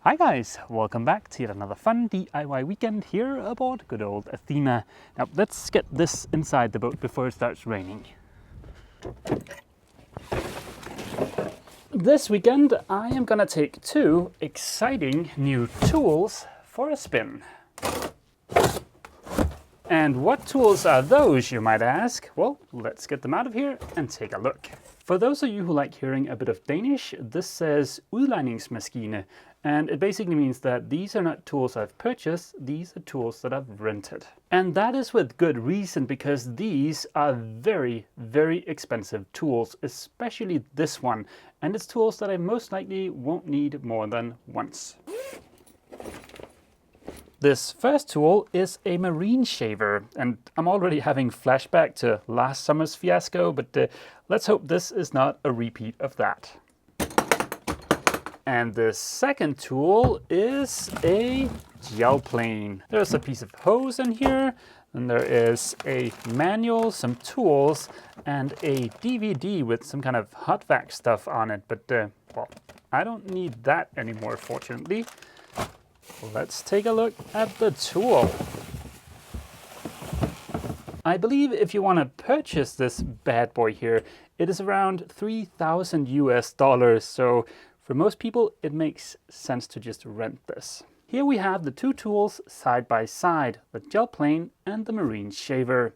Hi guys, welcome back to yet another fun DIY weekend here aboard good old Athena. Now let's get this inside the boat before it starts raining. This weekend I am gonna take two exciting new tools for a spin. And what tools are those, you might ask? Well, let's get them out of here and take a look. For those of you who like hearing a bit of Danish, this says udlejningsmaskine, and it basically means that these are not tools I've purchased, these are tools that I've rented. And that is with good reason, because these are very, very expensive tools, especially this one, and it's tools that I most likely won't need more than once. This first tool is a marine shaver, and I'm already having flashback to last summer's fiasco, but let's hope this is not a repeat of that. And the second tool is a Gelplane. There's a piece of hose in here, and there is a manual, some tools, and a DVD with some kind of hot vac stuff on it, but well, I don't need that anymore, fortunately. Let's take a look at the tool. I believe if you want to purchase this bad boy here, it is around $3,000 US, so for most people it makes sense to just rent this. Here we have the two tools side by side, the Gelplane and the marine shaver.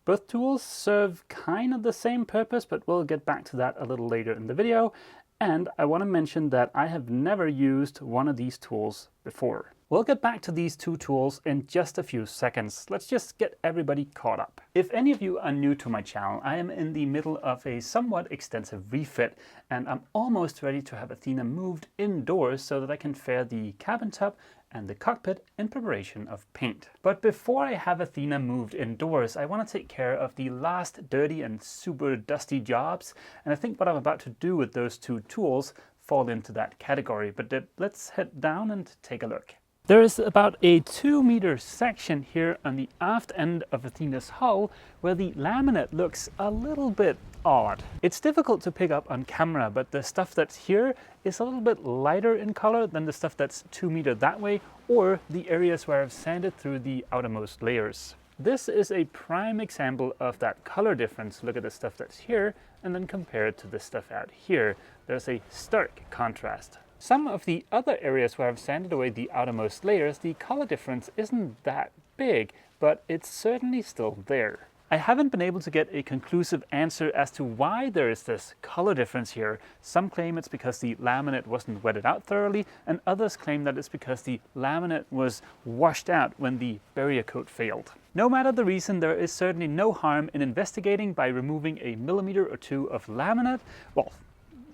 Both tools serve kind of the same purpose, but we'll get back to that a little later in the video. And I want to mention that I have never used one of these tools before. We'll get back to these two tools in just a few seconds. Let's just get everybody caught up. If any of you are new to my channel, I am in the middle of a somewhat extensive refit, and I'm almost ready to have Athena moved indoors so that I can fare the cabin top and the cockpit in preparation of paint. But before I have Athena moved indoors, I want to take care of the last dirty and super dusty jobs, and I think what I'm about to do with those two tools fall into that category. But let's head down and take a look. There is about a 2-meter section here on the aft end of Athena's hull where the laminate looks a little bit odd. It's difficult to pick up on camera, but the stuff that's here is a little bit lighter in color than the stuff that's 2 meter that way, or the areas where I've sanded through the outermost layers. This is a prime example of that color difference. Look at the stuff that's here and then compare it to the stuff out here. There's a stark contrast. Some of the other areas where I've sanded away the outermost layers, the color difference isn't that big, but it's certainly still there. I haven't been able to get a conclusive answer as to why there is this color difference here. Some claim it's because the laminate wasn't wetted out thoroughly, and others claim that it's because the laminate was washed out when the barrier coat failed. No matter the reason, there is certainly no harm in investigating by removing a millimeter or two of laminate. Well,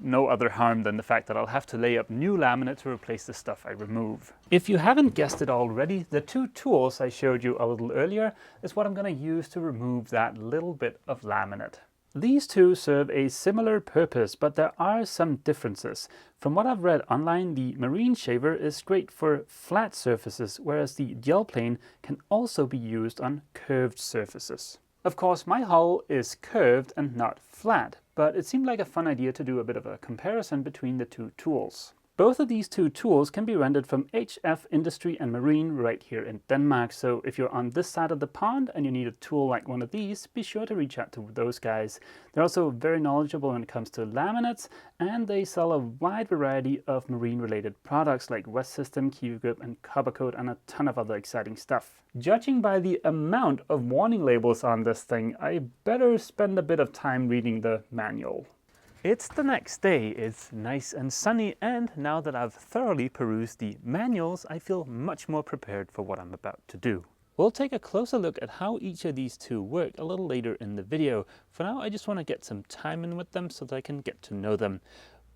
no other harm than the fact that I'll have to lay up new laminate to replace the stuff I remove. If you haven't guessed it already, the two tools I showed you a little earlier is what I'm going to use to remove that little bit of laminate. These two serve a similar purpose, but there are some differences. From what I've read online, the marine shaver is great for flat surfaces, whereas the Gelplane can also be used on curved surfaces. Of course, my hull is curved and not flat, but it seemed like a fun idea to do a bit of a comparison between the two tools. Both of these two tools can be rented from HF Industri Marine right here in Denmark, so if you're on this side of the pond and you need a tool like one of these, be sure to reach out to those guys. They're also very knowledgeable when it comes to laminates, and they sell a wide variety of marine-related products like West System, Kiwi Grip, and Coppercoat, and a ton of other exciting stuff. Judging by the amount of warning labels on this thing, I better spend a bit of time reading the manual. It's the next day, it's nice and sunny, and now that I've thoroughly perused the manuals, I feel much more prepared for what I'm about to do. We'll take a closer look at how each of these two work a little later in the video. For now, I just want to get some time in with them so that I can get to know them.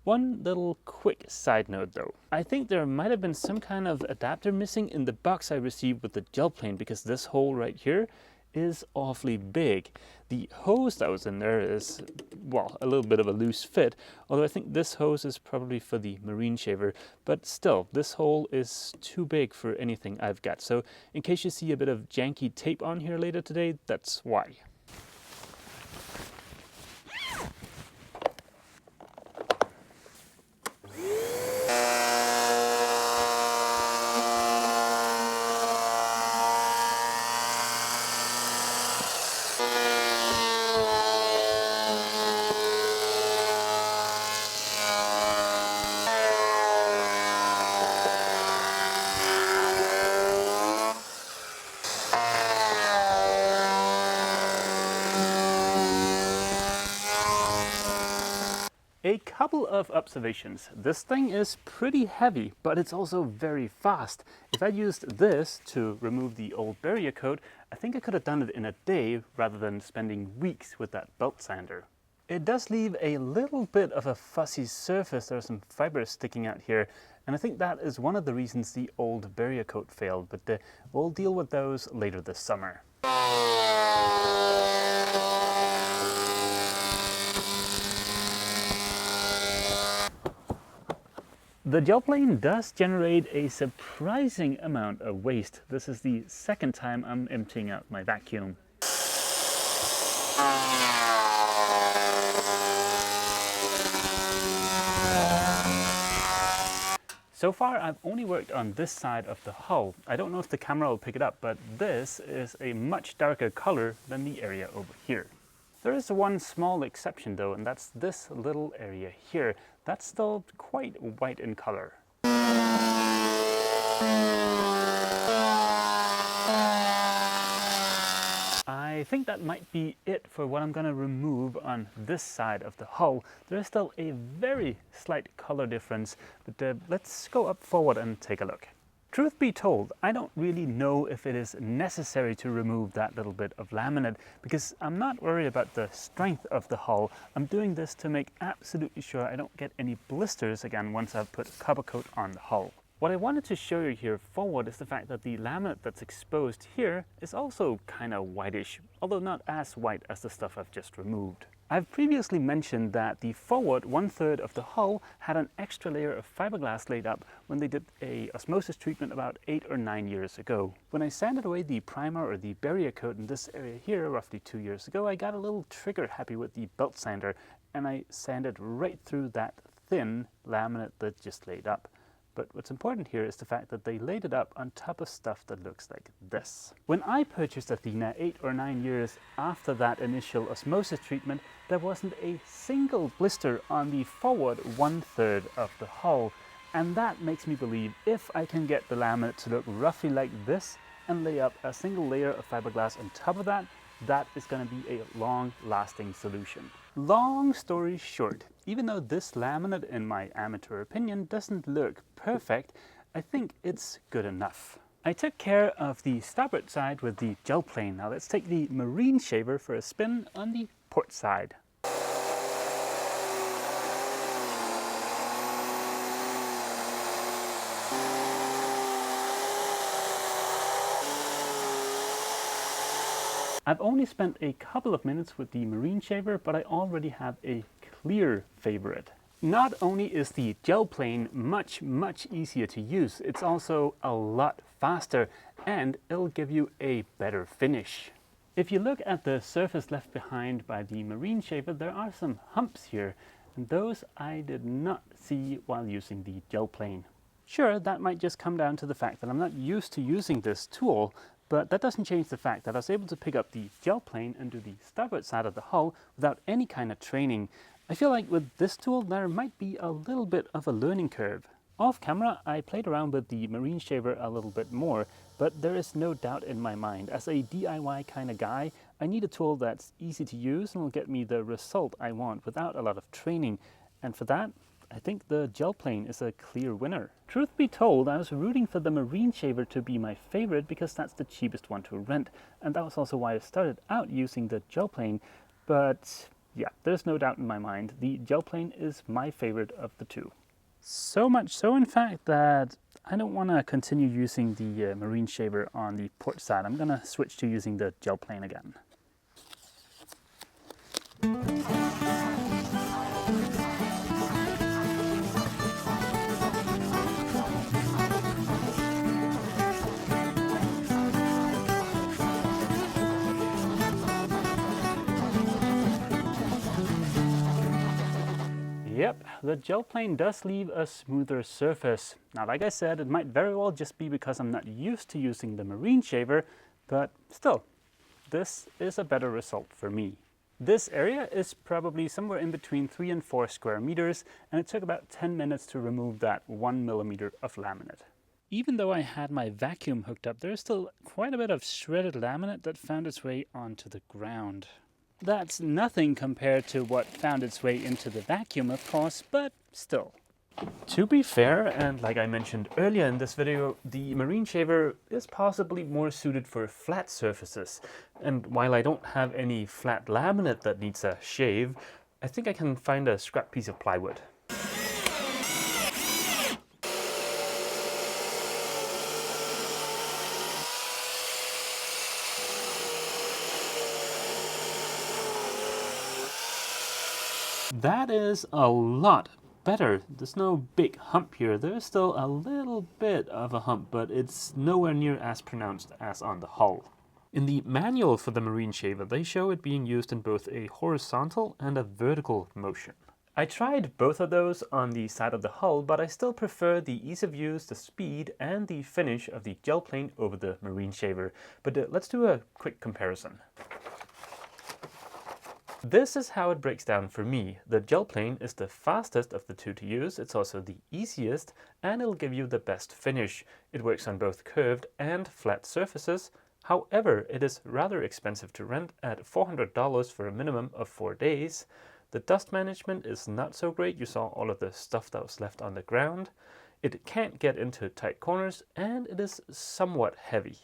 One little quick side note though. I think there might have been some kind of adapter missing in the box I received with the Gelplane, because this hole right here is awfully big. The hose that was in there is, well, a little bit of a loose fit, although I think this hose is probably for the marine shaver, but still, this hole is too big for anything I've got. So in case you see a bit of janky tape on here later today, that's why. couple of observations. This thing is pretty heavy, but it's also very fast. If I used this to remove the old barrier coat, I think I could have done it in a day rather than spending weeks with that belt sander. It does leave a little bit of a fuzzy surface. There are some fibers sticking out here, and I think that is one of the reasons the old barrier coat failed, but we'll deal with those later this summer. The Gelplane does generate a surprising amount of waste. This is the second time I'm emptying out my vacuum. So far I've only worked on this side of the hull. I don't know if the camera will pick it up, but this is a much darker color than the area over here. There is one small exception though, and that's this little area here. That's still quite white in color. I think that might be it for what I'm going to remove on this side of the hull. There is still a very slight color difference, but let's go up forward and take a look. Truth be told, I don't really know if it is necessary to remove that little bit of laminate because I'm not worried about the strength of the hull. I'm doing this to make absolutely sure I don't get any blisters again once I've put copper coat on the hull. What I wanted to show you here forward is the fact that the laminate that's exposed here is also kind of whitish, although not as white as the stuff I've just removed. I've previously mentioned that the forward 1/3 of the hull had an extra layer of fiberglass laid up when they did a osmosis treatment about 8 or 9 years ago. When I sanded away the primer or the barrier coat in this area here roughly 2 years ago, I got a little trigger happy with the belt sander and I sanded right through that thin laminate that just laid up. But what's important here is the fact that they laid it up on top of stuff that looks like this. When I purchased Athena 8 or 9 years after that initial osmosis treatment, there wasn't a single blister on the forward 1/3 of the hull. And that makes me believe if I can get the laminate to look roughly like this and lay up a single layer of fiberglass on top of that, that is going to be a long-lasting solution. Long story short, even though this laminate, in my amateur opinion, doesn't look perfect, I think it's good enough. I took care of the starboard side with the Gelplane. Now let's take the marine shaver for a spin on the port side. I've only spent a couple of minutes with the marine shaver, but I already have a clear favorite. Not only is the Gelplane much easier to use, it's also a lot faster and it'll give you a better finish. If you look at the surface left behind by the marine shaver, there are some humps here, and those I did not see while using the Gelplane. Sure, that might just come down to the fact that I'm not used to using this tool, but that doesn't change the fact that I was able to pick up the Gelplane and do the starboard side of the hull without any kind of training. I feel like with this tool there might be a little bit of a learning curve. Off camera I played around with the marine shaver a little bit more, but there is no doubt in my mind, as a DIY kind of guy, I need a tool that's easy to use and will get me the result I want without a lot of training. And for that, I think the Gelplane is a clear winner. Truth be told, I was rooting for the marine shaver to be my favorite because that's the cheapest one to rent, and that was also why I started out using the Gelplane. But yeah, there's no doubt in my mind, the Gelplane is my favorite of the two. So much so, in fact, that I don't want to continue using the marine shaver on the port side. I'm going to switch to using the Gelplane again. Yep, the Gelplane does leave a smoother surface. Now, like I said, it might very well just be because I'm not used to using the marine shaver, but still, this is a better result for me. This area is probably somewhere in between 3 and 4 square meters, and it took about 10 minutes to remove that 1 millimeter of laminate. Even though I had my vacuum hooked up, there's still quite a bit of shredded laminate that found its way onto the ground. That's nothing compared to what found its way into the vacuum, of course, but still. To be fair, and like I mentioned earlier in this video, the marine shaver is possibly more suited for flat surfaces. And while I don't have any flat laminate that needs a shave, I think I can find a scrap piece of plywood. That is a lot better. There's no big hump here. There's still a little bit of a hump, but it's nowhere near as pronounced as on the hull. In the manual for the marine shaver, they show it being used in both a horizontal and a vertical motion. I tried both of those on the side of the hull, but I still prefer the ease of use, the speed, and the finish of the Gelplane over the marine shaver. But let's do a quick comparison. This is how it breaks down for me. The Gelplane is the fastest of the two to use, it's also the easiest, and it'll give you the best finish. It works on both curved and flat surfaces. However, it is rather expensive to rent at $400 for a minimum of 4 days. The dust management is not so great. You saw all of the stuff that was left on the ground. It can't get into tight corners, and it is somewhat heavy.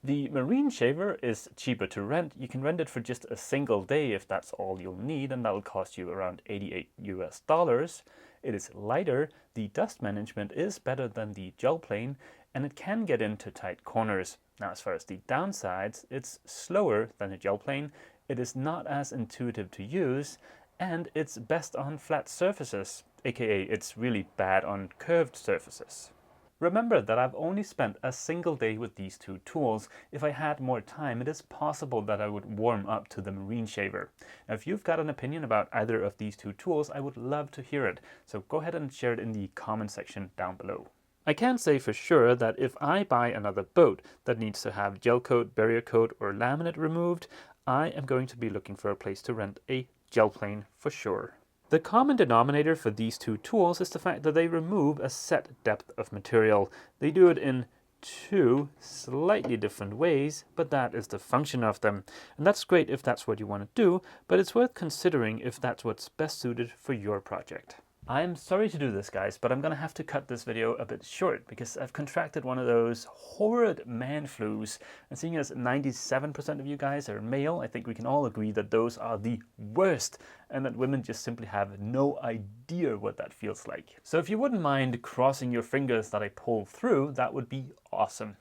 The marine shaver is cheaper to rent. You can rent it for just a single day if that's all you'll need, and that'll cost you around $88. It is lighter, the dust management is better than the Gelplane, and it can get into tight corners. Now, as far as the downsides, it's slower than the Gelplane, it is not as intuitive to use, and it's best on flat surfaces, aka it's really bad on curved surfaces. Remember that I've only spent a single day with these two tools. If I had more time, it is possible that I would warm up to the marine shaver. Now, if you've got an opinion about either of these two tools, I would love to hear it. So go ahead and share it in the comment section down below. I can say for sure that if I buy another boat that needs to have gel coat, barrier coat, or laminate removed, I am going to be looking for a place to rent a Gelplane for sure. The common denominator for these two tools is the fact that they remove a set depth of material. They do it in two slightly different ways, but that is the function of them. And that's great if that's what you want to do, but it's worth considering if that's what's best suited for your project. I'm sorry to do this, guys, but I'm gonna have to cut this video a bit short because I've contracted one of those horrid man flus, and seeing as 97% of you guys are male, I think we can all agree that those are the worst, and that women just simply have no idea what that feels like. So if you wouldn't mind crossing your fingers that I pull through, that would be awesome.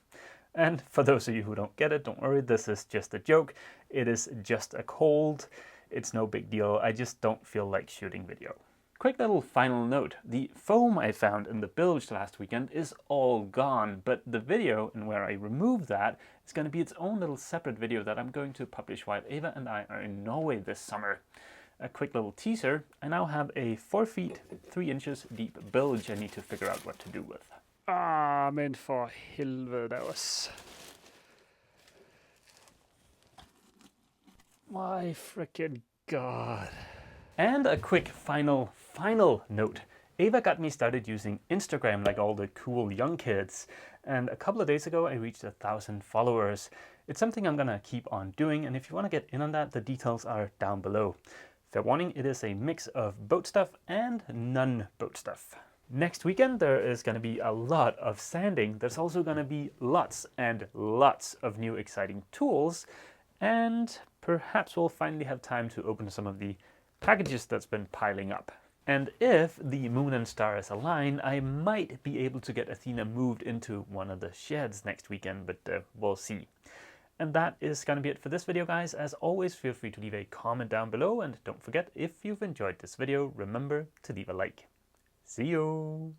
And for those of you who don't get it, don't worry, this is just a joke. It is just a cold. It's no big deal. I just don't feel like shooting video. Quick little final note, the foam I found in the bilge last weekend is all gone, but the video and where I removed that is going to be its own little separate video that I'm going to publish while Eva and I are in Norway this summer. A quick little teaser, I now have a 4 feet 3 inches deep bilge I need to figure out what to do with. Ah, men for helvete også. My frickin' god. And a quick final note. Eva got me started using Instagram like all the cool young kids. And a couple of days ago, I reached 1,000 followers. It's something I'm gonna keep on doing. And if you wanna get in on that, the details are down below. Fair warning, it is a mix of boat stuff and non-boat stuff. Next weekend, there is gonna be a lot of sanding. There's also gonna be lots and lots of new exciting tools. And perhaps we'll finally have time to open some of the packages that's been piling up. And if the moon and stars align, I might be able to get Athena moved into one of the sheds next weekend, but we'll see. And that is going to be it for this video, guys. As always, feel free to leave a comment down below, and don't forget, if you've enjoyed this video, remember to leave a like. See you!